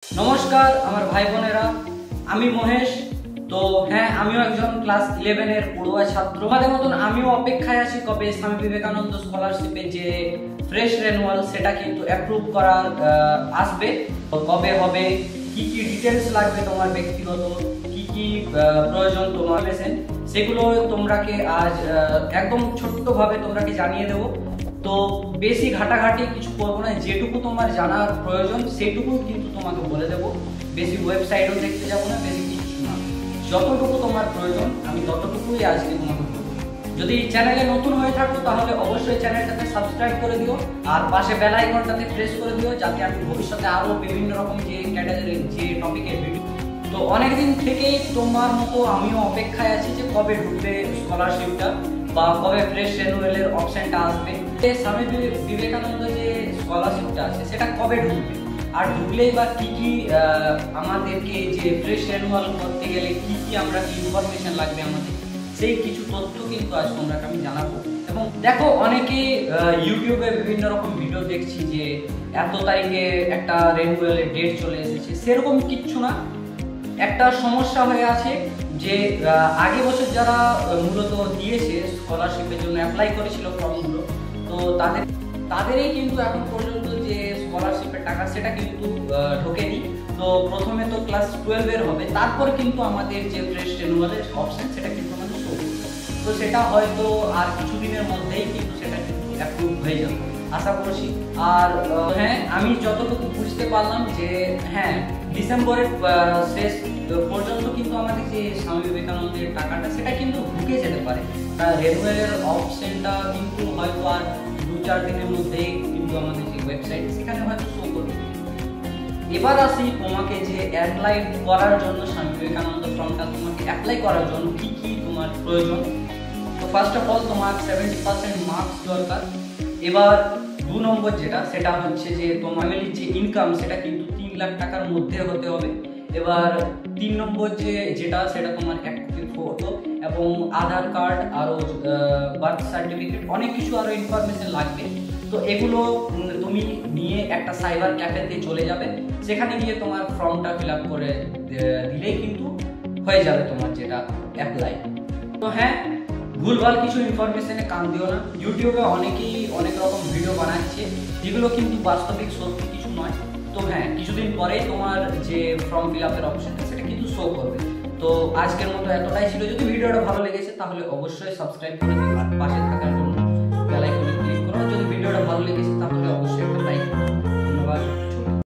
নমস্কার আমার ভাই বোনেরা, আমি মহেশ। তো হ্যাঁ, আমিও একজন ক্লাস 11 এর পড়ুয়া ছাত্র। আমাদের মতন আমিও অপেক্ষায় আছি কবে স্বামী বিবেকানন্দ স্কলারশিপে যে ফ্রেশ রেনুয়াল সেটা কিন্তু অ্যাপ্রুভ করার আসবে, কবে হবে, কি কি ডিটেলস লাগবে, তোমার ব্যক্তিগত কি কি প্রয়োজন তোমার পেছেন, সেগুলো তোমরাকে আজ একদম ছোট্টভাবে তোমরাকে জানিয়ে দেবো। তো বেশি ঘাটাঘাটি কিছু করবো না, যেটুকু তোমার জানার প্রয়োজন সেটুকু কিন্তু তোমাকে বলে দেবো। বেশি ওয়েবসাইটও দেখতে যাবো না, বেশি কিছু না, যতটুকু তোমার প্রয়োজন আমি ততটুকুই আজকে তোমাকে বলবো। যদি চ্যানেলে নতুন হয়ে থাকো তাহলে অবশ্যই চ্যানেলটাকে সাবস্ক্রাইব করে দিও আর পাশে বেল আইকনটাতে প্রেস করে দিও, যাতে আমি ভবিষ্যতে আরো বিভিন্ন রকম যে ক্যাটাগরি যে টপিকের ভিডিও। তো অনেকদিন থেকেই তোমার মতো আমিও অপেক্ষায় আছি যে কবে ঢুকবে স্কলারশিপটা বা কবে ফ্রেশ রেনুয়ালের অপশনটা আসবে। স্বামী বিবেকানন্দ যে স্কলারশিপটা আছে সেটা কবে ঢুকবে, আর ঢুকলেই বা কি কি আমাদেরকে যে ফ্রেশ রেনুয়াল করতে গেলে কি কি আমরা ইনফরমেশন লাগবে আমাদের, সেই কিছু তথ্য কিন্তু আজ তোমরা আমি জানাবো। এবং দেখো, অনেকে ইউটিউবে বিভিন্ন রকম ভিডিও দেখছি যে এত তারিখে একটা রেনুয়ালের ডেট চলে এসেছে, সেরকম কিচ্ছু না। একটা সমস্যা হয়ে আছে যে আগে বছর যারা মূলত দিয়েছে স্কলারশিপের জন্য অ্যাপ্লাই করেছিল ফর্মগুলো, তো তাদেরই কিন্তু এখন পর্যন্ত যে স্কলারশিপের টাকা সেটা কিন্তু ঢোকেনি। তো প্রথমে তো ক্লাস 12 এর হবে, তারপর কিন্তু আমাদের যে ফ্রেশ রেনুয়ালের অপশন সেটা কিন্তু আমাদের শো করবে। তো সেটা হয়তো আর কিছুদিনের মধ্যেই কিন্তু সেটা কিন্তু অ্যাপ্রুভ হয়ে যাবে আশা করছি। আর হ্যাঁ, আমি যতটুকু বুঝতে পারলাম যে হ্যাঁ, ডিসেম্বরের শেষ পর্যন্ত কিন্তু আমাদের যে স্বামী বিবেকানন্দের টাকাটা সেটা কিন্তু ঢুকে যেতে পারে। রেনুয়ালের অপশনটা কিন্তু হয়তো আর 2-4 দিনের মধ্যেই কিন্তু আমাদের যে ওয়েবসাইট সেখানে হয়তো শো করবে। এবার আসি তোমাকে যে অ্যাপ্লাই করার জন্য স্বামী বিবেকানন্দ ফর্মটা তোমাকে অ্যাপ্লাই করার জন্য কি কি তোমার প্রয়োজন। তো ফার্স্ট অফ অল তোমার 70% মার্কস দরকার। এবার 2 নম্বর যেটা, সেটা হচ্ছে যে তোমার ফ্যামিলির যে ইনকাম সেটা কিন্তু 3 লাখ টাকার মধ্যে হতে হবে। এবার 3 নম্বর যেটা সেটা তোমার এক কপি ফটো এবং আধার কার্ড, আরও বার্থ সার্টিফিকেট, অনেক কিছু আরও ইনফরমেশন লাগবে। তো এগুলো তুমি নিয়ে একটা সাইবার ক্যাফেতে চলে যাবে, সেখানে গিয়ে তোমার ফর্মটা ফিল আপ করে দিলেই কিন্তু হয়ে যাবে তোমার যেটা অ্যাপ্লাই। তো হ্যাঁ, ভুলভাল কিছু ইনফরমেশনে কান দিও না। ইউটিউবে অনেকেই অনেক রকম ভিডিও বানাচ্ছে যেগুলো কিন্তু বাস্তবিক সত্যি কিছু নয়। তো হ্যাঁ, কিছুদিন পরেই তোমার যে ফর্ম ফিল আপের অপশন সেটা কিন্তু শো করবে। তো আজকের মতো এতটাই ছিল। যদি ভিডিওটা ভালো লেগেছে তাহলে অবশ্যই সাবস্ক্রাইব করে দিও আর পাশে থাকার জন্য বেল আইকনে ক্লিক করো। যদি ভিডিওটা ভালো লেগেছে তাহলে অবশ্যই একটা লাইক করো। ধন্যবাদ।